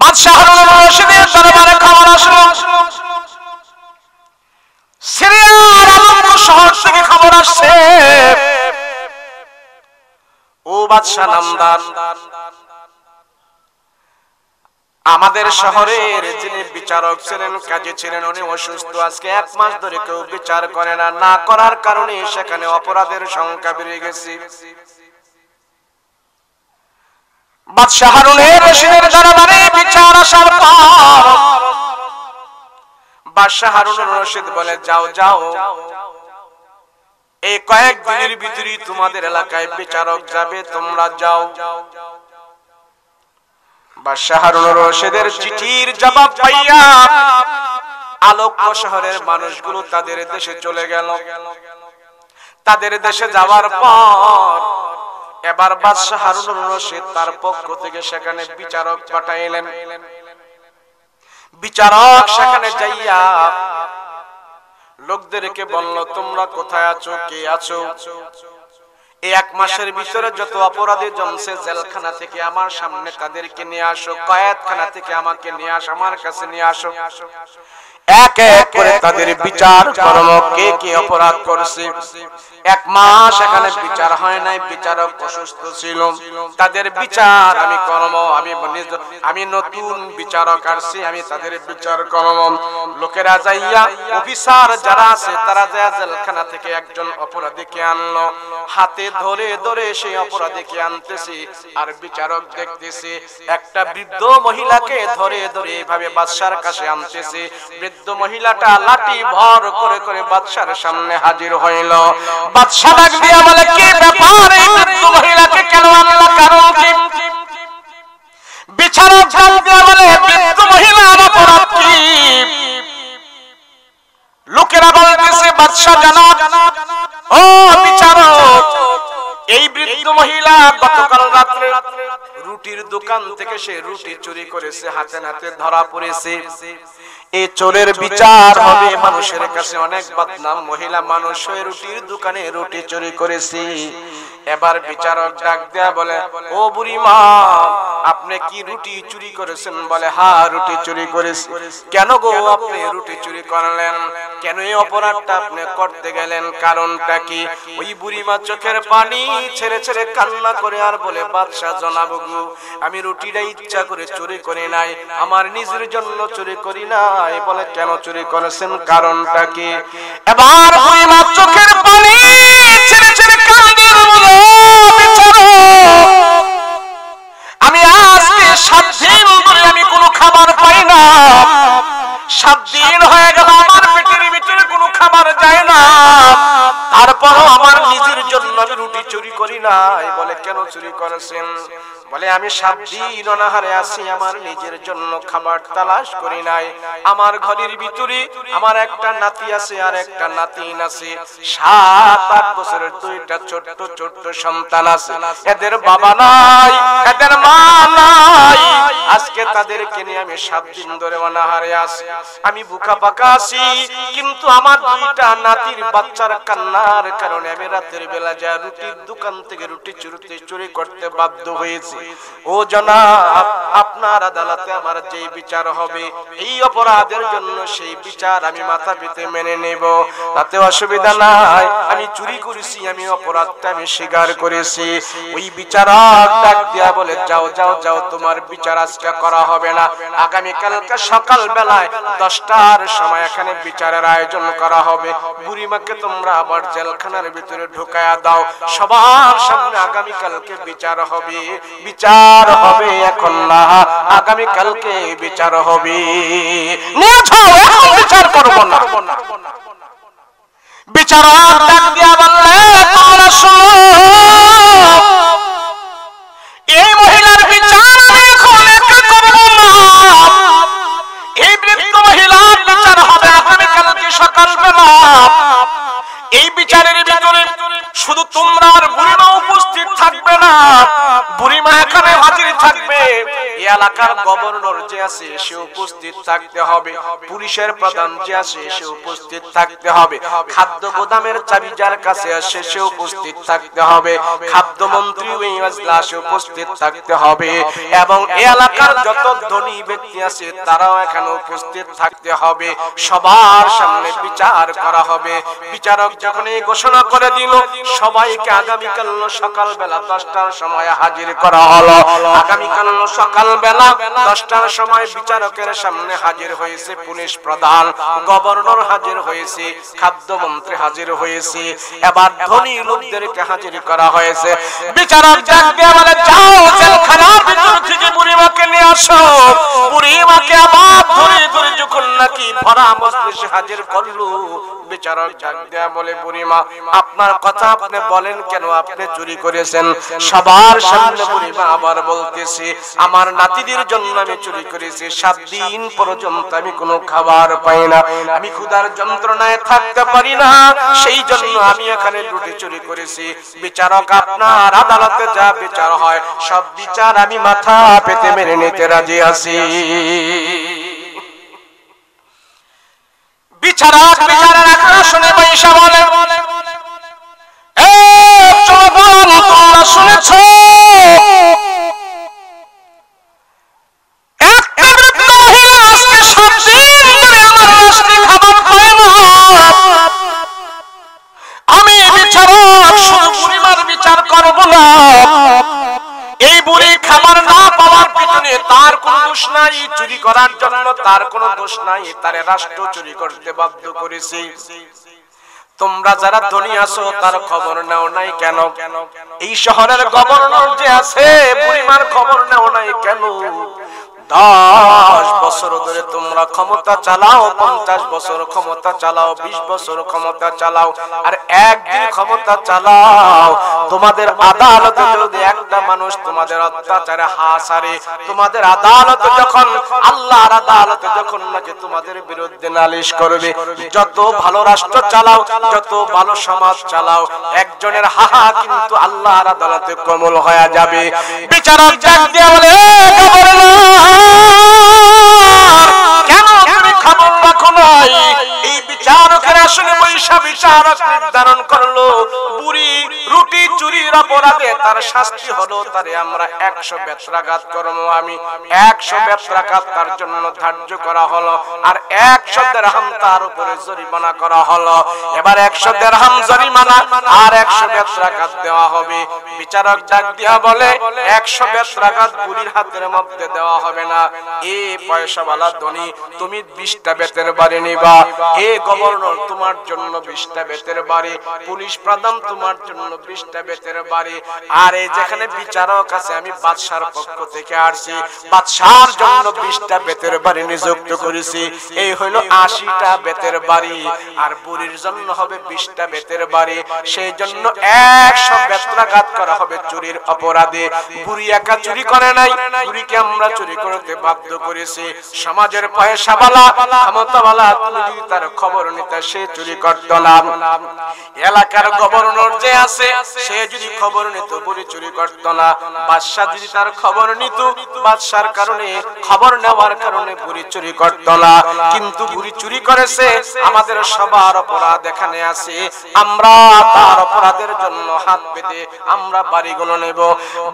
বাদশাহ হারুন রশিদের দরবারে খবর আসলো, সিরিয়ার আলেপ্পো শহর থেকে খবর আসছে, ও বাদশাহ নামদার, আমাদের শহরের যিনি বিচারক ছিলেন, কাজী ছিলেন, উনি অসুস্থ। আজকে 1 মাস ধরে কেউ বিচার করে না, না করার কারণে সেখানে অপরাধের সংখ্যা বেড়ে গেছে। বাদশাহ হারুনের রশিদের দরবারে বিচার আসার পর বাদশাহ হারুন রশিদ বলে, যাও যাও, এই কয়েক দিনের ভিতরেই তোমাদের এলাকায় বিচারক যাবে, তোমরা যাও। বাদশাহ হারুন রশিদের চিঠির জবাব পাইয়া আলেপ্পো শহরের মানুষগুলো তাদের দেশে চলে গেল। তাদের দেশে যাওয়ার পর এবার বাদশাহ হারুন রশিদ তার পক্ষ থেকে সেখানে বিচারক পাঠাইলেন। বিচারক সেখানে যাইয়া লোকদেরকে বলল, তোমরা কোথায় আছো, কে আছো? এই 1 মাসের ভিতরে যত অপরাধী জমছে জেলখানা থেকে আমার সামনে তাদেরকে নিয়ে আসো, কয়েদখানা থেকে আমাকে নিয়ে আসো, আমার কাছে নিয়ে আসো। এক এক করে তাদের বিচার করব, কে কি অপরাধ করেছে। 1 মাস এখানে বিচার হয় নাই, বিচারক অসুস্থ ছিল, তাদের বিচার আমি করব। আমি নতুন বিচারক আসছি, আমি তাদের বিচার করব। লোকেরা যাইয়া, অফিসার যারা আছে তারা যায় জেলখানা থেকে একজন অপরাধীকে আনলো, হাতে ধরে ধরে সেই অপরাধীকে আনতেছে, আর বিচারক দেখতেছে একটা বৃদ্ধ মহিলাকে ধরে ধরে এভাবে বাদশার কাছে আনতেছে। বৃদ্ধ মহিলাটা লাঠি ভর করে করে বাদশার সামনে হাজির হইল। বাদশা ডাক দিয়া বলে, কি ব্যাপার, এই বৃদ্ধ মহিলাকে কেন আনলা, কারণ কি? বিচারক ডাক দিয়া বলে, বৃদ্ধ মহিলার অপরাধ কি? লোকেরা বলতেছে, বাদশা জানাব, ও বিচারক, এই বৃদ্ধ মহিলা গতকাল রাত্রে রুটির দোকান থেকে সে রুটি চুরি করেছে, হাতে হাতে ধরা পড়েছে। এই চোরের বিচার হবে, মানুষের কাছে অনেক বদনাম, মহিলা মানুষ হয়ে রুটির দোকানে রুটি চুরি করেছে। এবার বিচারক ডাক দেয়া বলে, ও বুড়িমা, আপনি কি রুটি চুরি করেছেন? বলে, হ্যাঁ, রুটি চুরি করেছি। কেন গো, আপনি রুটি চুরি করলেন? কেন এই অপরাধটা আপনি করতে গেলেন, কারণটা কি? ওই বুড়িমা চোখের পানি ছেড়ে ছেড়ে কান্না করে আর বলে, বাদশাহ জনাব গো, আমি রুটিটা ইচ্ছা করে চুরি করি নাই, আমার নিজের জন্য চুরি করি নাই। বলে, কেন চুরি করেছেন, কারণটা কি? এবার বুড়িমা চোখের পানি ছেড়ে ছেড়ে কাঁদে আর বলে, আমি আজকে 7 দিন ধরে আমি কোনো খাবার পাই না, 7 দিন হয়ে গেল আমার পেটের ভিতরে কোনো খাবার যায় না, তারপরও আমার নিজের জন্য আমি রুটি চুরি করি নাই। বলে, কেন চুরি করেছেন? বলে, আমি 7 দিন অনাহারে আছি, আমার নিজের জন্য খাবার তালাশ করি নাই। আমার ঘরের ভিতরে আমার একটা নাতি আছে আর একটা নাতিন আছে, 7-8 বছরের 2টা ছোট্ট ছোট্ট সন্তান আছে। এদের বাবা নাই, এদের মা নাই, আজকে তাদেরকে নিয়ে আমি 7 দিন ধরে অনাহারে আছি, আমি বুকা পাকা আছি। কিন্তু আমার 2টা নাতির বাচ্চার কান্নার কারণে আমি রাতের বেলা যা রুটির দোকান থেকে রুটি চুরি করতে বাধ্য হয়েছি। ও জনাব, আপনার আদালতে আমার যেই বিচার হবে এই অপরাধের জন্য, সেই বিচার আমি মাথা পেতে মেনে নেব, তাতে অসুবিধা নাই। আমি চুরি করেছি, আমি অপরাধটা আমি স্বীকার করেছি। ওই বিচারক ডাক দিয়া বলে, যাও যাও যাও, তোমার বিচার আজকে করা হবে না, আগামীকালকে সকাল বেলায় 10টার সময় এখানে বিচারের আয়োজন করা হবে। বুড়িমাকে তোমরা আবার জেলখানার ভিতরে ঢুকায়া দাও, সবার সামনে আগামীকালকে বিচার হবে। বিচার হবে এখন না, আগামীকালকে বিচার হবে। নিয়ে যাও, এখন বিচার করব না। বিচারক ডাক দিয়া বললে, তোমরা শোনো, এই মহিলার বিচার আমি এখন একা করব না, এই বৃদ্ধ মহিলার বিচার হবে আগামীকালকে সকালবেলা। এই বিচারের ভিতরে শুধু তোমরা আর বুড়িমা উপস্থিত থাকবে না, বুড়িমা এখানে হাজির থাকবে, এলাকার গভর্নর যে আছে সে উপস্থিত থাকতে হবে, পুলিশের প্রধান যে আছে সে উপস্থিত থাকতে হবে, খাদ্য গোদামের চাবি যার কাছে আছে সে উপস্থিত থাকতে হবে, খাদ্যমন্ত্রী ওই এজলাসে উপস্থিত থাকতে হবে, এবং এই এলাকার যত ধনী ব্যক্তি আছে তারাও এখানে উপস্থিত থাকতে হবে। সবার সামনে বিচার করা হবে। বিচারক যখন এই ঘোষণা করে দিল, সবাইকে আগামীকাল সকালবেলা 10টার সময় হাজির করা হলো। আগামীকাল সকালবেলা 10টার সময় বিচারকের সামনে হাজির হয়েছে পুলিশ প্রধান, গভর্নর হাজির হয়েছে, খাদ্যমন্ত্রী হাজির হয়েছে, এবার ধনী লোকদেরকে হাজির করা হয়েছে। বিচারক ডাকবে বলে, যাও জেলখানার ভিতর থেকে বুড়িমাকে নিয়ে আসো। বুড়িমাকে আবার ধরে ধরে যখন নাকি ভরা মজলিসে হাজির করলো, বিচারক ডাকবে বলে, বুড়িমা আপনার কথা আপনি বলেন কেন, আপনি চুরি করেছেন? সবার সামনে বুড়িমা আবার বলতেছে, আমার নাতিদের জন্য আমি চুরি করেছি, 7 দিন পর্যন্ত আমি কোনো খাবার পাই না, আমি ক্ষুধার যন্ত্রণায় থাকতে পারি না, সেই জন্য আমি এখানে রুটি চুরি করেছি। বিচারক আপনার আদালতে যা বিচার হয় সব বিচার আমি মাথা পেতে মেনে নিতে রাজি আছি। বিচারক বিচারের আসনে বসে বলে, তোমরা শুনেছো একটা বৃদ্ধ মহিলা আজকে 7 দিন ধরে আমার রাষ্ট্রে খাবার পায় না। আমি বিচারক শুধু বুড়িমার বিচার করব না, এই বুড়ি খাবার না পাওয়ার পিছনে তার কোনো দোষ নাই, চুরি করার জন্য তার কোনো দোষ নাই, তার রাষ্ট্র চুরি করতে বাধ্য করেছে। তোমরা যারা ধনী আছো তার খবর নাও নাই কেন? এই শহরের গভর্নর যে আছে বুড়িমার খবর নাও নাই কেন? 10 বছর ধরে তোমরা ক্ষমতা চালাও, 50 বছর ক্ষমতা চালাও, 20 বছর ক্ষমতা চালাও, আর একদিন ক্ষমতা চালাও, তোমাদের আদালতে যদি একটা মানুষ তোমাদের অত্যাচারে হাসারে, তোমাদের আদালতে যখন আল্লাহর আদালতে যখন নাকি তোমাদের বিরুদ্ধে নালিশ করবে, যত ভালো রাষ্ট্র চালাও, যত ভালো সমাজ চালাও, একজনের হাহা কিন্তু আল্লাহর আদালতে কমল হয়ে যাবে। বিচারক ডাক দিয়ে বলে, কেন তুমি খবর রাখো নাই? এই বিচারকের আসলে বৈশা বিচারক নির্ধারণ করলো, বুড়ি রুটি চুরির অপরাধে তার শাস্তি হলো তারে আমরা 100 বেত্রাঘাত করবো। আমি 100 বেত্রাঘাত তার জন্য ধার্য করা হলো, আর 100 দিরহাম তার উপরে জরিমানা করা হলো। এবার 100 দিরহাম জরিমানা আর 100 বেত্রাঘাত দেওয়া হবে। বিচারক ডাক দিয়া বলে, 100 বেত্রাঘাত বুড়ির হাতের মধ্যে দেওয়া হবে না। এ পয়সাওয়ালা ধনী, তুমি 20টা বেতের বাড়ি নিবা। এ গভর্নর তোমার জন্য 20টা বেতের বাড়ি, পুলিশ প্রধান তোমার জন্য 20টা বেতের বাড়ি, আর এই যেখানে বিচারক আছে আমি বাদশার পক্ষ থেকে আসছি, বাদশার জন্য 20টা বেতের বাড়ি নিযুক্ত করেছি। এই হলো 80টা বেতের বাড়ি, আর বুড়ির জন্য হবে 20টা বেতের বাড়ি। সেই জন্য 100 বেত্রাঘাত করা হবে চুরির অপরাধে। বুড়ি একা চুরি করে নাই, বুড়িকে আমরা চুরি করতে বাধ্য করেছি। সমাজের পয়সাওয়ালা ক্ষমতাওয়ালা তুমি যদি তার খবর নিতে, সে চুরি করত না। এলাকার গভর্নর যে আছে সে যদি খবর নিত, বুড়ি চুরি করত না। বাদশা যদি তার খবর নিত, বাদশার কারণে খবর নেওয়ার কারণে বুড়ি চুরি করত না। কিন্তু বুড়ি চুরি করেছে, আমাদের সবার অপরাধ এখানে আছে, আমরা তার অপরাধের জন্য হাত পেতে আমরা বাড়িগুলো নেব।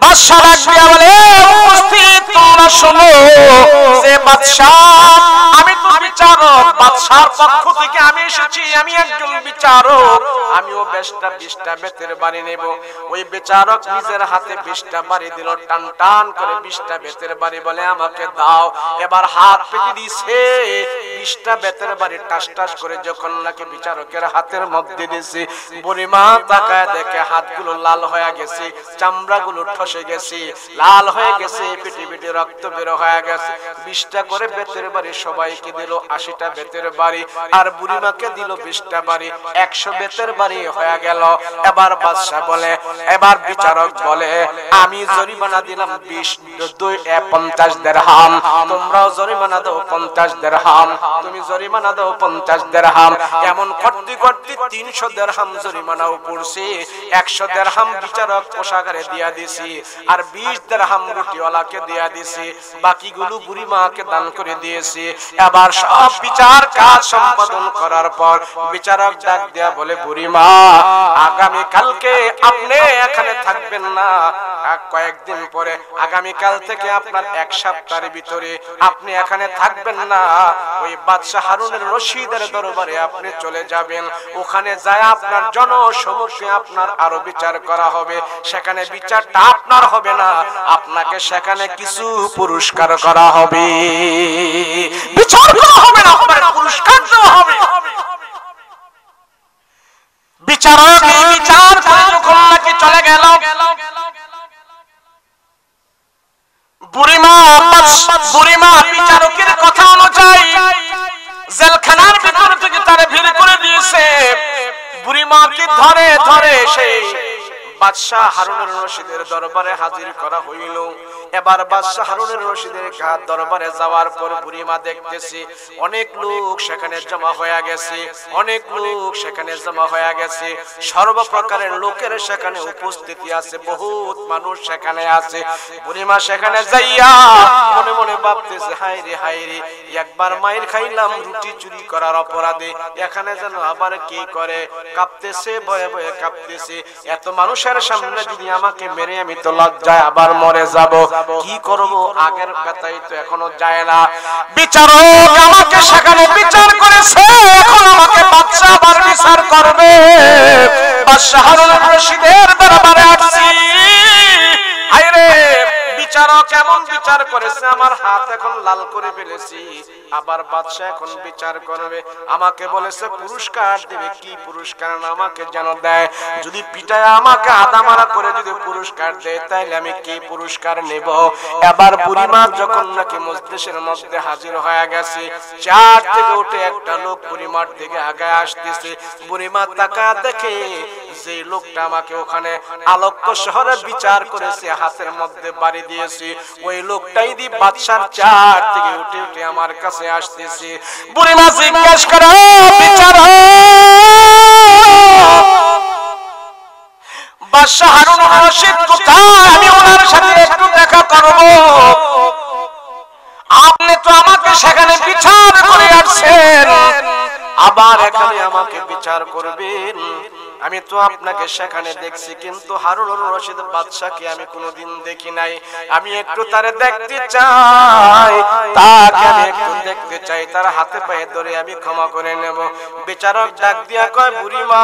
বাদশা ডাকিয়া বলে, উপস্থিত তোমরা শোনো, যে বাদশা আমি তো বিচারক, বাদশার পক্ষ থেকে আমি এসেছি, আমি একজন বিচারক, আমিও 20টা বেতের বাড়ি নেব। ওই বিচারক নিজের হাতে 20টা বাড়ি দিল, টান টান করে 20টা বেতের বাড়ি বলে আমাকে দাও। এবার হাত পেতে দিছে, 20টা বেতের বাড়ি টাস টাস করে যখন নাকি বিচারকের হাতের মধ্যে দিছে, বুড়িমা তাকায় দেখে হাতগুলো লাল হয়ে গেছে, চামড়াগুলো ঠসে গেছে, লাল হয়ে গেছে, পেটে পেটে রক্ত বের হয়ে গেছে। 20টা করে বেতের বাড়ি সবাইকে দিল, 80টা বেতের বাড়ি, আর বুড়িমাকে দিল 20টা বাড়ি, 100 বেতের বাড়ি হয়ে গেল। এবার বাদশা বলে, এবার বিচারক বলে, আমি জরিমানা দিলাম 50 দিরহাম, তোমরাও জরিমানা দাও 50 দিরহাম। তুমি জরিমানা দাও 50 দিরহাম। এমন করতে করতে 300 দিরহাম জরিমানাও পড়ছে। 100 দিরহাম বিচারক কোষাগারে দিয়া দিছি, আর 20 দিরহাম রুটিওয়ালাকে দিয়া দিছি, বাকিগুলো বুড়ি মাকে দান করে দিয়েছি। এবার সব বিচার কাজ সম্পাদন করার পর বিচারক ডাক দেয়া বলে, বুড়ি মা আগামী কালকে আপনি এখানে থাকবেন না, কয়েকদিন পরে আগামী কাল থেকে আপনার 1 সপ্তাহের ভিতরে আপনি এখানে থাকবেন না, ওই বাদশা হারুনের রশিদের দরবারে আপনি চলে যাবেন। ওখানে যায় আপনার জনসমক্ষে আপনার আরো বিচার করা হবে। সেখানে বিচারটা আপনার হবে না, আপনাকে সেখানে কিছু পুরস্কার করা হবে। বিচার করা হবে না, পুরস্কার দেওয়া হবে। বিচারক এই বিচার করে যখন নাকি চলে গেল, বুড়িমা বিচারকের কথা অনুযায়ী জেলখানার ভিতর থেকে তারে ভিড় করে দিয়েছে। বুড়িমাকে ধরে ধরে সেই বাদশা হারুনুর রশিদের দরবারে হাজির করা হইল। এবার বাদশা হারুনুর রশিদের দরবারে যাওয়ার পর বুড়িমা দেখতেছি অনেক লোক সেখানে জমা হয়ে গেছে, অনেক লোক সেখানে জমা হয়ে গেছে, সর্বপ্রকারের লোকের সেখানে উপস্থিতি আছে, বহুত মানুষ সেখানে আছে। বুড়িমা সেখানে যাইয়া মনে মনে ভাবতেছে, হায়রে হায়রে, একবার মাইর খাইলাম রুটি চুরি করার অপরাধে, এখানে যেন আবার কি করে। কাঁপতেছে, ভয়ে ভয়ে কাঁপতেছে। এত মানুষের সামনে যদি আমাকে মেরে আমি তো লজ্জায় আবার মরে যাব, কি করব? আগের কথাই তো এখনো যায় না। বিচারক আমাকে সেখানে বিচার করেছে, এখন আমাকে বাদশা আবার বিচার করবে। বাদশা হারুনুর রশিদের দরবারে আসছি, হায়রে বিচারক এমন বিচার করেছে, আমার হাত এখন লাল করে ফেলেছি। আবার বাদশা এখন বিচার করবে, আমাকে বলেছে পুরস্কার দেবে। কি পুরস্কার আমাকে যেন দেয়, যদি পিটায় আমাকে আদামারা করে যদি পুরস্কার দেয় তাইলে আমি কি পুরস্কার নেব? এবার বুড়িমা যখন নাকি মজলিসের মধ্যে হাজির হয়ে গেছে, চার থেকে উঠে একটা লোক বুড়িমার দিকে আগায় আসতেছে। বুড়িমা তাকা দেখে যে লোকটা আমাকে ওখানে আলোক্য শহরে বিচার করেছে, হাতের মধ্যে বাড়ি দিয়েছে, ওই লোকটাই দি বাদশার চার থেকে উঠে উঠে আমার কাছে আসতেছে। বুড়িমা জিজ্ঞেস করে, বিচারক বাদশা হারুনুর রশিদ কোথায়? আমি ওনার সাথে একটু দেখা করব। আপনি তো আমাকে সেখানে বিচার করে আসছেন, আবার এখানে আমাকে বিচার করবেন? আমি তো আপনাকে সেখানে দেখছি, কিন্তু হারুনুর রশিদ বাদশাকে আমি কোনোদিন দেখি নাই। আমি একটু তারে দেখতে চাই, তাকে আমি একটু দেখতে চাই, তার হাতে পায়ে ধরে আমি ক্ষমা করে নেব। বিচারক ডাক দিয়া কয়, বুড়িমা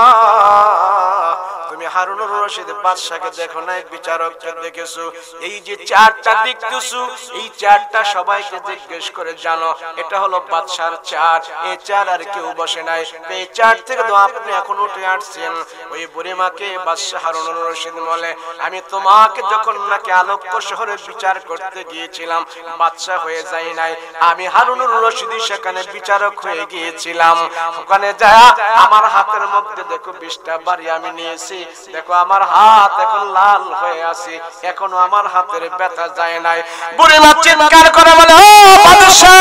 তুমি হারুনুর রশিদ বাদশাকে দেখো নাই, বিচারককে দেখেছো। এই যে চারটা দেখতেছো, এই চারটা সবাইকে জিজ্ঞেস করে জানো, এটা হলো বাদশার চার, এই চার আর কেউ বসে নাই। এই চার থেকে তো আপনি এখন উঠে আসছেন। ওই বুড়িমাকে বাদশা হারুনুর রশিদ বলে, আমি তোমাকে যখন নাকি আলোক্য শহরে বিচার করতে গিয়েছিলাম বাদশা হয়ে যাই নাই, আমি হারুনুর রশিদ সেখানে বিচারক হয়ে গিয়েছিলাম। ওখানে যায় আমার হাতের মধ্যে দেখো 20টা বাড়ি আমি নিয়েছি, দেখো আমার হাত এখন লাল হয়ে আছে, এখনো আমার হাতের ব্যথা যায় নাই। বুড়িমা চিৎকার করে বলে, ও বাদশা,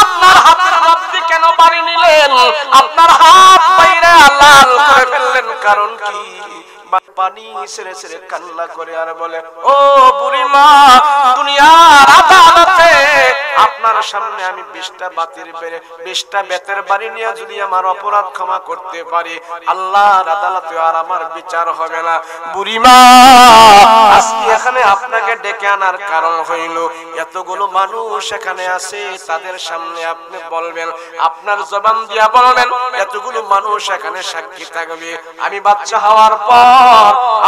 আপনার হাতের মধ্যে কেন বাড়ি নিলেন? আপনার হাত বাইরে লাল করে ফেললেন, কারণ কি? পানি ছেড়ে ছেড়ে কান্না করে আর বলে, ও বুড়িমা, দুনিয়ার আদালতে আপনার সামনে আমি 20টা বাতির বেড়ে 20টা বেতের বাড়ি নিয়ে যদি আমার অপরাধ ক্ষমা করতে পারি, আল্লাহর আদালতে আর আমার বিচার হবে না। বুড়িমা, আজকে এখানে আপনাকে ডেকে আনার কারণ হইল, এতগুলো মানুষ এখানে আছে, তাদের সামনে আপনি বলবেন, আপনার জবান দিয়া বলবেন, এতগুলো মানুষ এখানে সাক্ষী থাকবে, আমি বাচ্চা হওয়ার পর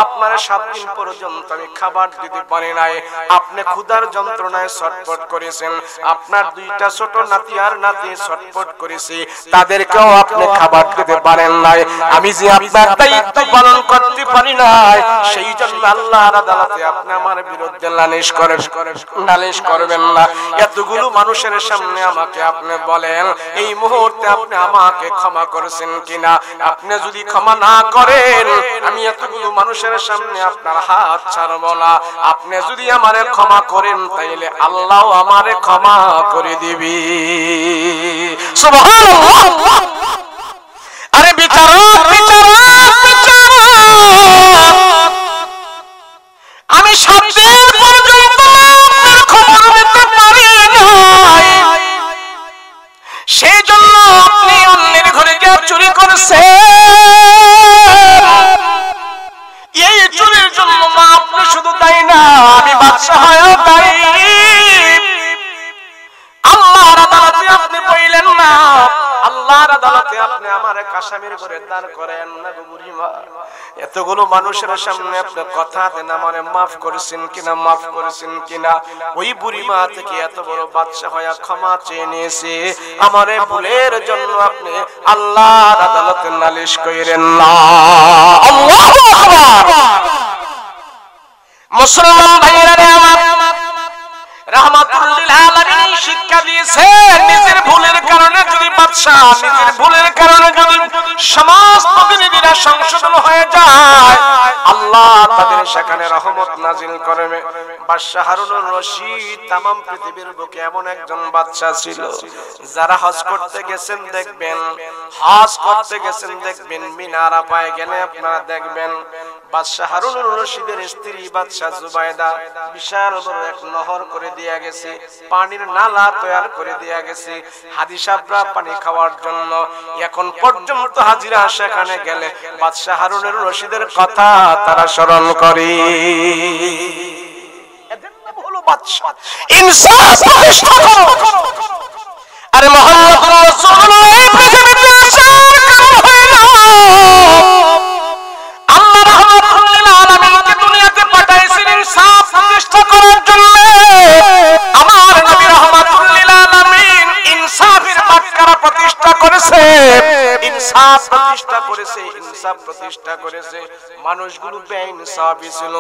আপনার 7 দিন পর্যন্ত আমি খাবার দিতে পারি নাই, আপনি ক্ষুধার যন্ত্রণায় ছটফট করেছেন, আপনার 2টা ছোট নাতি আর নাতি ছটফট করেছে, তাদেরকেও আপনি খাবার দিতে পারেন নাই, আমি যে আপনার দায়িত্ব পালন করতে পারি নাই, সেই জন্য আল্লাহর আদালতে আপনি আমার বিরুদ্ধে নালিশ করবেন না। এতগুলো মানুষের সামনে আমাকে আপনি বলেন, এই মুহূর্তে আপনি আমাকে ক্ষমা করেছেন কিনা? আপনি যদি ক্ষমা না করেন, আমি এতগুলো মানুষের সামনে আপনার হাত ছাড়ব না। আপনি যদি আমারে ক্ষমা করেন, তাইলে আল্লাহ আমারে ক্ষমা করে দিবি। সুবহানাল্লাহ। আরে বিচারক বিচারক বিচারক, আমি 7 দিন পর্যন্ত আপনার খবর নিতে পারি নাই, সেই জন্য আপনি অন্যের ঘরে গিয়ে চুরি করছেন। এই চুরির জন্য মা আপনি শুধু দায়ী না, আমি বাদশা হয়েও দায়ী। আল্লাহর আদালতে আপনি বললেন না, আল্লাহর আদালতে আপনি আমারে কাসামির করে দাঁড় করেন না গো বুড়িমা। এতগুলো মানুষের সামনে আপনি কথা দেন আমারে মাফ করেছেন কিনা, মাফ করেছেন কিনা। ওই বুড়িমা থেকে এত বড় বাদশা হয়ে ক্ষমা চেয়ে নিয়েছে, আমারে ভুলের জন্য আপনি আল্লাহর আদালতে নালিশ কইরেন না। আল্লাহু আকবার। মুসলমান ভাইরা আমার, রাহমাতুল লিল আলামিন শিক্ষা দিয়েছে, নিজের ভুলের কারণে যদি বাদশা, নিজের ভুলের কারণে যদি সমাজ প্রতিনিধিরা সংশোধন হয়ে যায়, আল্লাহ তাদের সেখানে রহমত নাজিল করবে। বাদশা হারুনুর রশিদ তামাম পৃথিবীর বুকে এমন একজন বাদশা ছিল, যারা হজ করতে গেছেন দেখবেন, হজ করতে গেছেন দেখবেন, মিনার আপায় গেলে আপনারা দেখবেন বাদশা হারুনুর রশিদের স্ত্রী বাদশা জুবাইদা বিশাল বড় এক নহর করে দিয়া গেছে, পানির নালা তৈরি করে দিয়া গেছে হাজি সাহেবরা পানি খাওয়ার জন্য। এখন পর্যন্ত হাজিরা সেখানে গেলে বাদশা হারুনুর রশিদের কথা তারা স্মরণ করে। এদের নাম হলো বাদশা। ইনসাফ প্রতিষ্ঠা করো। আরে মুহাম্মদুর রাসূলুল্লাহ এই পৃথিবীতে আসার কারণ হলো আল্লাহ রাহমাতুল লিল আলামিনকে দুনিয়াতে পাঠাইছেন ইনসাফ প্রতিষ্ঠা করার জন্য। আমার নবী রাহমাতুল লিল আলামিন ইনসাফের বাটখারা প্রতিষ্ঠা করেছে, ইনসাফ প্রতিষ্ঠা করেছে, ইনসাফ প্রতিষ্ঠা করেছে। মানুষগুলো বেইনসাফি ছিল।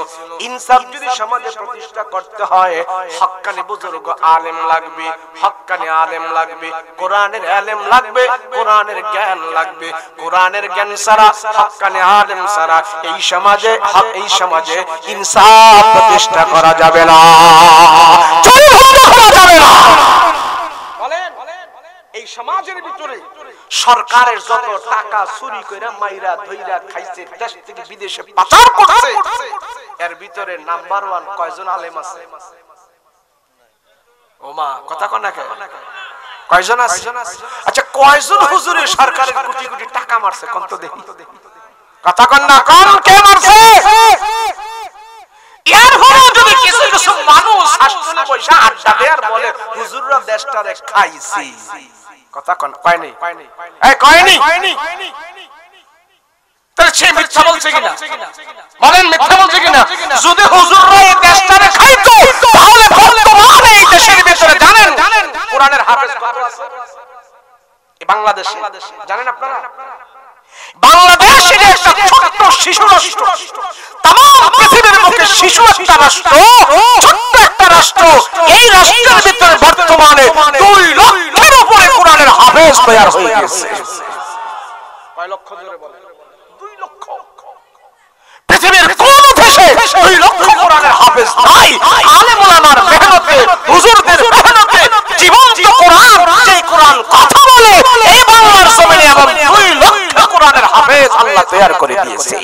ইনসাফ যদি সমাজে প্রতিষ্ঠা করতে হয়, হক্কানি বুজুর্গ আলেম লাগবে, হক্কানি আলেম লাগবে, কোরআনের আলেম লাগবে, কোরআনের জ্ঞান লাগবে। কোরআনের জ্ঞান ছাড়া, হক্কানি আলেম ছাড়া এই সমাজে, এই সমাজে ইনসাফ প্রতিষ্ঠা করা যাবে না, চুরি বন্ধ করা যাবে না। এই সমাজের ভিতরে সরকারের যত টাকা চুরি কইরা মাইরা ধইরা খাইছে, দেশ থেকে বিদেশে পাচার করছে, এর ভিতরে নাম্বার 1 কয়জন আলেম আছে? ওমা কথা কন না কেন? কয়জন আছে? আচ্ছা কয়জন হুজুরে সরকারের কোটি কোটি টাকা মারছে কোন তো দেখি? কথা কন না, কোন কে মারছে? এর হলো যদি কিছু কিছু মানুষ হাসপাতালে পয়সা আড্ডা দেয় আর বলে হুজুররা দেশটারে খাইছি। কথা কোন কয়নি? এই কয়নি? তাহলে সে মিথ্যা বলছে কিনা? বলেন মিথ্যা বলছে কিনা? যদি হুজুররা এই দেশটারে খাইতো তাহলে বর্তমানে এই দেশের ভিতরে জানেন কোরআনের হাফেজ কত আছে? এই বাংলাদেশে জানেন আপনারা? বাংলাদেশের একটা ছোট্ট শিশু রাষ্ট্র, तमाम পৃথিবীর বুকে শিশু একটা রাষ্ট্র, ছোট্ট একটা রাষ্ট্র। এই রাষ্ট্রের ভিতরে বর্তমানে 2 লক্ষের উপরে কোরআনের হাফেজ তৈরি হয়ে গেছে। কয় লক্ষ জোরে বলেন? 2 লক্ষ। পৃথিবীর কোন দেশে 2 লক্ষ কোরআনের হাফেজ নাই? আলেম ওলামার মেহনতে, হুজুরদের মেহনতে জীবন্ত কোরআন, যে কোরআন কথা বলে এই বাংলার জমিনে এবং 2 লক্ষ কোরআনের হাফেজ আল্লাহ তৈরি করে দিয়েছে।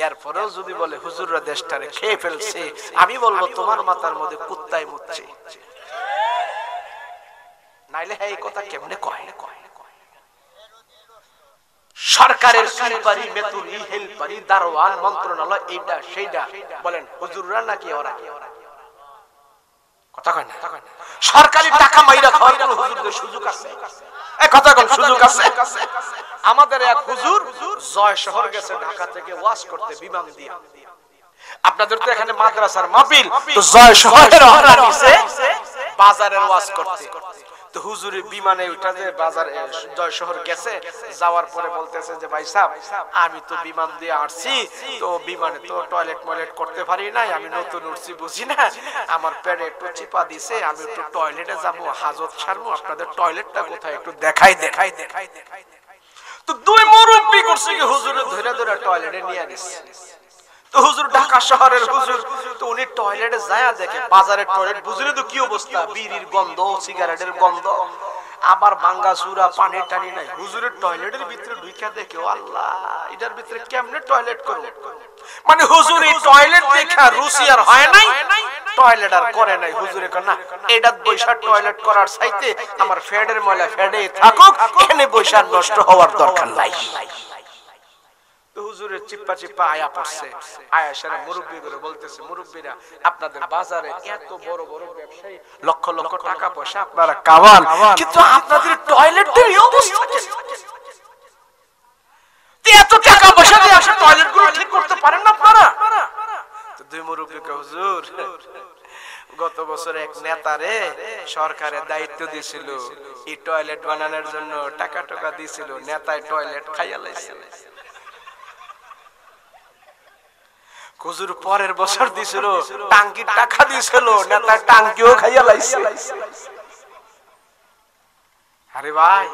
এরপরেও যদি বলে হুজুররা দেশটারে খেয়ে ফেলছে, আমি বলবো তোমার মাথার মধ্যে কুত্তায় মুতছে। নাইলে এই কথা কেমনে কয়? সরকারের সুপারি, বেতনি, হেলপারি, দারোয়ান, মন্ত্রণালয়, এইটা সেইটা বলেন হুজুররা নাকি ওরা? কথা কয় না? সরকারি টাকা মাইরা খাওয়ার কোন হুজুরদের সুযোগ আছে? এই কথা কোন সুযোগ আছে? আমাদের এক হুজুর জয় শহর গেছে ঢাকা থেকে ওয়াজ করতে বিমান দিয়ে। আপনাদের তো এখানে মাদ্রাসার মাহফিল, তো জয় শহরে রওনা দিছে বাজারের ওয়াজ করতে। তো হুজুরের বিমানে উঠাতে বাজারে জয় শহর গেছে, যাওয়ার পরে বলতেছে যে ভাই সাহেব আমি তো বিমান দিয়ে আসছি, তো বিমানে তো টয়লেট করতে পারি নাই, আমি নতুন উঠছি বুঝি না, আমার পেটে একটু চিপা দিছে, আমি একটু টয়লেটে যাবো, হাজত ছাড়বো, আপনাদের টয়লেটটা কোথায় একটু দেখাই। তো 2 মুরব্বি করছে কি হুজুরে ধরে ধরে টয়লেটে নিয়ে গেছে। তো হুজুর ঢাকা শহরের হুজুর, তো উনি টয়লেটে যায় দেখে বাজারের টয়লেট বুঝলে তো কি অবস্থা, বিড়ির গন্ধ, সিগারেটের গন্ধ, আবার ভাঙ্গা চুরা, পানি টানি নাই। হুজুরের টয়লেটের ভিতরে ঢুইকা দেখে আল্লাহ, এটার ভিতরে কেমনে টয়লেট করব। মানে হুজুর এই টয়লেট দেখা রুচি আর হয় নাই, টয়লেট আর করে নাই। হুজুরে কয় না, এটা বৈশাখ টয়লেট করার চাইতে আমার ফেডের ময়লা ফেডে থাকুক, এখানে বৈশাখ নষ্ট হওয়ার দরকার নাই। হুজুরের চিপ্পা চিপ্পা আয়া পড়ছে, আয়া সারা মুরব্বী করে বলতেছে, মুরব্বীরা আপনাদের বাজারে এত বড় বড় ব্যবসায়ী, লক্ষ লক্ষ টাকা পয়সা আপনারা কামান, কিন্তু আপনাদের টয়লেটের এই অবস্থা, এত টাকা পয়সা দিয়ে আসলে টয়লেট গুলো ঠিক করতে পারেন না আপনারা? তো দুই মুরব্বীকে, হুজুর গত বছর এক নেতারে সরকারের দায়িত্ব দিয়েছিল, এই টয়লেট বানানোর জন্য টাকা টাকা দিয়েছিল, নেতায় টয়লেট খাইয়া লাইছে। হুজুর পরের বছর দিছিল, টাঙ্কির টাকা দিছিল, নেতার টাঙ্কিও খাইয়া লাইছে। আরে ভাই,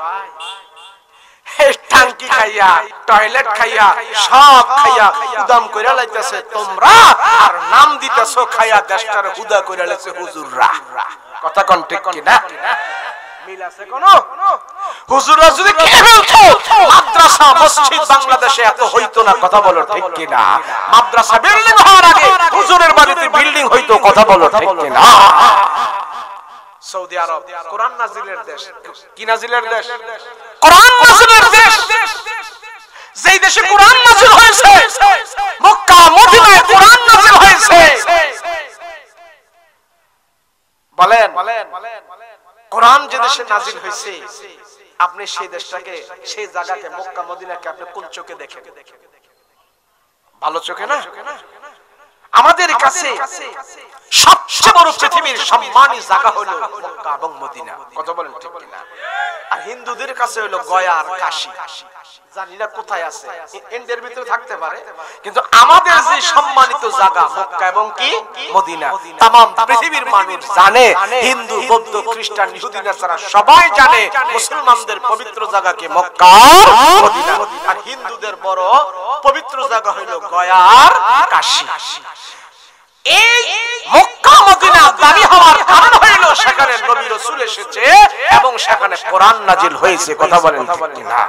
টাঙ্কি খাইয়া, টয়লেট খাইয়া, সব খাইয়া উদাম কইরা লাইতেছে তোমরা, আর নাম দিতেছো খাইয়া দেশটার হুদা কইরা লাইছে হুজুররা। কথা কোন ঠিক কি না? মিল আছে কোন? হুজুররা যদি কে বলতো মাদ্রাসা মসজিদ বাংলাদেশে এত হইতো না। কথা বলো ঠিক কি না? মাদ্রাসা বিল্ডিং হওয়ার আগে হুজুরের বাড়িতে বিল্ডিং হইতো। কথা বলো ঠিক কি না? সৌদি আরব কোরআন নাজিলের দেশ। কি নাজিলের দেশ? কোরআন নাজিলের দেশ। যেই দেশে কোরআন নাজিল হয়েছে, মক্কা মদিনায় কোরআন নাজিল হয়েছে। বলেন, কোরআন যে দেশে নাজিল হয়েছে, আপনি সেই দেশটাকে, সেই জায়গাকে, মক্কা মদিনাকে আপনি কোন চোখে দেখেন? ভালো চোখে না? আমাদের কাছে সবচেয়ে বড় পৃথিবীর সম্মানী জায়গা হলো মক্কা এবং মদিনা। কথা বলেন ঠিক কিনা? আর হিন্দুদের কাছে হলো গয়া আর কাশী। জানি না কোথায় আছে, ইন্ডিয়ার ভিতরে থাকতে পারে, কিন্তু আমাদের যে সম্মানিত জায়গা মক্কা এবং কি মদিনা, तमाम পৃথিবীর মানুষ জানে। হিন্দু, বৌদ্ধ, খ্রিস্টান, ইহুদি, নাসারা সবাই জানে মুসলমানদের পবিত্র জায়গা কি মক্কা মদিনা। আর হিন্দুদের বড় পবিত্র জায়গা হলো গয়া আর কাশী। এই মক্কা মদিনা দামি হওয়ার কারণ হইল সেখানে নবী রাসূল এসেছে এবং সেখানে কোরআন নাজিল হয়েছে। কথা বলেন ঠিক না?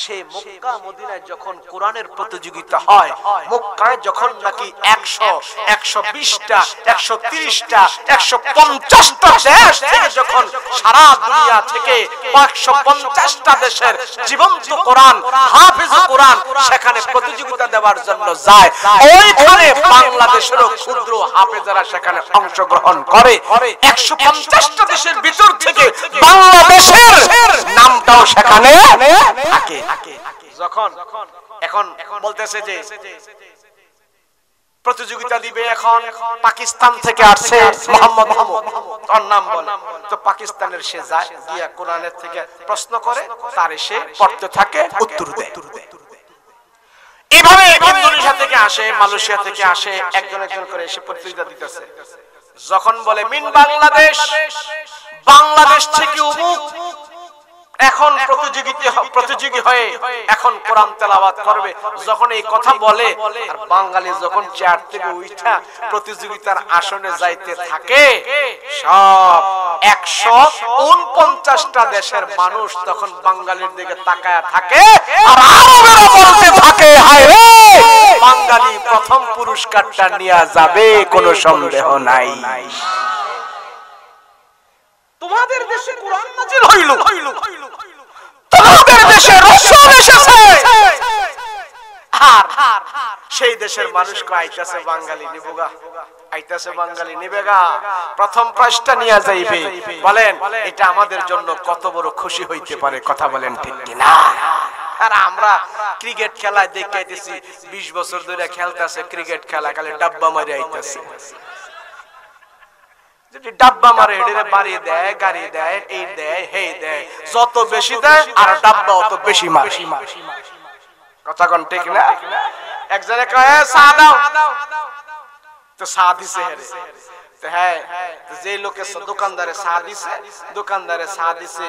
সেই মক্কা মদিনায় যখন কোরআনের প্রতিযোগিতা হয়, মক্কায় যখন নাকি 100, 120টা, 130টা, 150টা দেশ থেকে যখন সারা দুনিয়া থেকে 150টা দেশের জীবন্ত কোরআন, হাফেজ কোরআন সেখানে প্রতিযোগিতা দেওয়ার জন্য যায়, ওইখানে বাংলাদেশেরও ক্ষুদ্র হাফেজরা সেখানে অংশগ্রহণ করে। 150টা দেশের ভিতর থেকে বাংলাদেশের নামটাও সেখানে থাকে। যখন এখন বলতেছে যে প্রতিযোগিতা দিবে, এখন পাকিস্তান থেকে আসছে মোহাম্মদ তার নাম বলে, তো পাকিস্তানের সে যায় গিয়া কোরআনের থেকে প্রশ্ন করে, তার এসে পড়তে থাকে, উত্তর দেয়। এইভাবে ইন্দোনেশিয়া থেকে আসে, মালয়েশিয়া থেকে আসে, একজন একজন করে এসে প্রতিযোগিতা দিতেছে। যখন বলে মিন বাংলাদেশ, বাংলাদেশ থেকে অমুক এখন প্রতিযোগী হয়ে এখন কোরআন তেলাওয়াত করবে, যখন এই কথা বলে, আর বাঙালি যখন চেয়ার থেকে উঠা প্রতিযোগিতার আসনে যাইতে থাকে, সব 149টা দেশের মানুষ তখন বাঙালির দিকে তাকায়া থাকে, আর আরবেরা বলতে থাকে, হায় রে বাঙালি প্রথম পুরস্কারটা নিয়ে যাবে, কোনো সন্দেহ নাই। তোমাদের দেশে কোরআন নাজিল হইল, তোমাদের দেশে রাসূল এসেছে, আর সেই দেশের মানুষকে আইতাছে বাঙালি নিবগা, আইতাছে বাঙালি নিবেগা, প্রথম প্রাইজটা নিয়ে যাইবে। বলেন এটা আমাদের জন্য কত বড় খুশি হইতে পারে? কথা বলেন ঠিক কি না? আর আমরা ক্রিকেট খেলায় দেখে আইতেছি, 20 বছর ধরে খেলতেছে ক্রিকেট খেলা, খালি ডাব্বা মারি আইতাছে। ডাব্বা মারে, হেডে বাড়ি দেয়, গাড়ি দেয়, এই দেয়, হেই দেয়, যত বেশি দেয় আর ডাব্বা অত বেশি মারে। কথা কোন ঠিক না? একজনে কয় চা দাও, তো চা দিছে, তো হ্যাঁ, যে লোকে দোকানদারে চা দিছে, দোকানদারে চা দিছে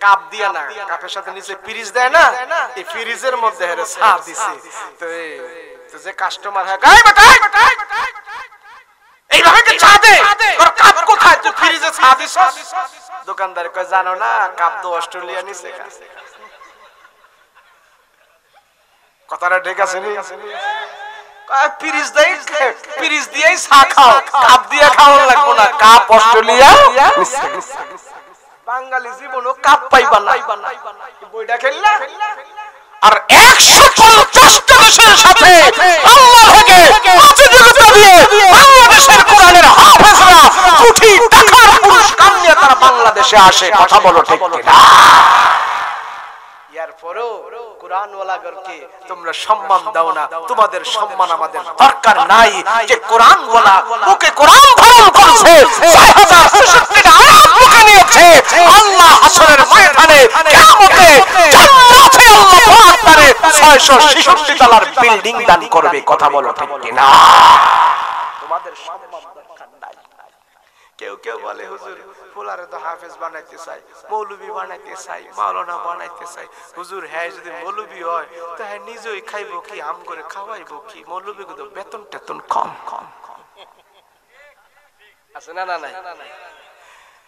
কাপ দিয়া না, কাপের সাথে নিচে ফ্রিজ দেয় না, এই ফ্রিজের মধ্যে চা দিছে। তো তো যে কাস্টমার হয় গায় বাটাই এইভাবে কি চা দে তোর কাপ কোথায় তুই ফ্রিজে চা দিছস দোকানদার কয় জানো না কাপ তো অস্ট্রেলিয়া নিছে কথাটা ঠিক আছে নি কয় ফ্রিজ দিয়েই চা খাও কাপ দিয়ে খাওয়া লাগবে না কাপ অস্ট্রেলিয়া নিছে বাঙালি জীবনও কাপ পাইবা না বইটা খেললা আর 150টা দেশের সাথে আল্লাহ থেকে প্রতিযোগিতা দিয়ে বাংলাদেশের কোরআনের হাফেজরা কোটি টাকার পুরস্কার নিয়ে তারা বাংলাদেশে আসে কথা বলো ঠিক কিনা ইয়ার পরেও কোরআন ওয়ালাদেরকে তোমরা সম্মান দাও না তোমাদের সম্মান আমাদের দরকার নাই যে কোরআন ওয়ালা মুখে কোরআন ধারণ করছে 6066টা আয়াত মুখে নিয়েছে আল্লাহ হাসরের ময়দানে কিয়ামতে জান্নাতে আল্লাহ পাক তারে 666 তলার বিল্ডিং দান করবে কথা বলো ঠিক কিনা তোমাদের সম্মান দরকার নাই কেউ কেউ বলে হুজুর ফুলারে তো হাফেজ বানাইতে চাই মৌলবি বানাইতে চাই মাওলানা বানাইতে চাই হুজুর হ্যাঁ যদি মৌলবি হয় তো হ্যাঁ নিজেই খাইবো কি আম করে খাওয়াইবো কি মৌলবি তো বেতন টেতন কম কম আছে না না নাই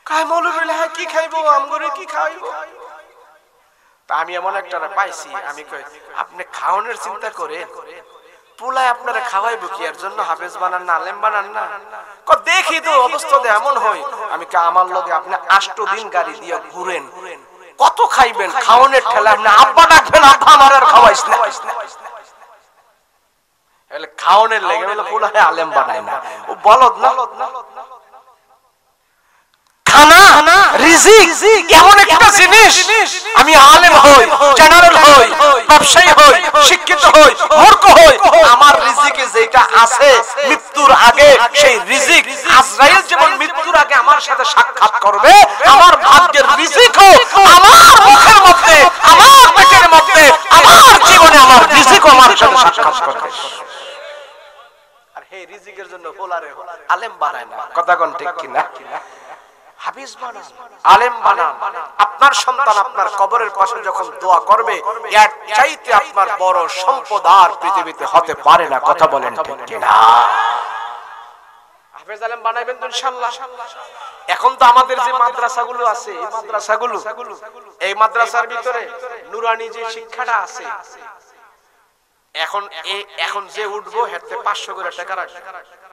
কাই মৌলবি হলে হ্যাঁ কি খাইবো আম করে কি খাওয়াইবো তা আমি এমন একটা পাইছি আমি কই আপনি খাওয়ানোর চিন্তা করেন পুলাই আপনারা খাওয়াইবো কি এর জন্য হাফেজ বানান না আলেম বানান না দেখি তো অবস্থা এমন হয় আমি কি আমার লগে আপনি 8 দিন গাড়ি দিয়ে ঘুরেন কত খাইবেন খাওয়ানোর ঠেলা আপনি আব্বা ডাকবেন আব্বা আমার আর খাওয়াইছ না এলে খাওয়ানোর লেগে বলে পুলাই আলেম বানায় না ও বলদ না খানা রিজিক এমন একটা জিনিস আমি আলেম হই জেনারেল হই ব্যবসায়ী হই শিক্ষিত হই মূর্খ হই আমার রিজিকে যেটা আছে মৃত্যুর আগে সেই রিজিক আজরাইল যেমন মৃত্যুর আগে আমার সাথে সাক্ষাৎ করবে আমার ভাগ্যের রিজিকও আমার মুখের মধ্যে আমার পেটের মধ্যে আমার জীবনে আমার রিজিকও আমার সাথে সাক্ষাৎ করবে আর এই রিজিকের জন্য বলারে আলেম বানায় না কথা কোন ঠিক কিনা হাফেজ বানান আলেম বানান আপনার সন্তান আপনার কবরের পাশে যখন দোয়া করবে এর চাইতে আপনার বড় সম্পদ আর পৃথিবীতে হতে পারে না কথা বলেন ঠিক কিনা হাফেজ আলেম বানাবেন তো ইনশাআল্লাহ এখন তো আমাদের যে মাদ্রাসাগুলো আছে এই মাদ্রাসার ভিতরে নুরানি যে শিক্ষাটা আছে এখন যে উঠবো হেতে 500 করে টাকা রাখবে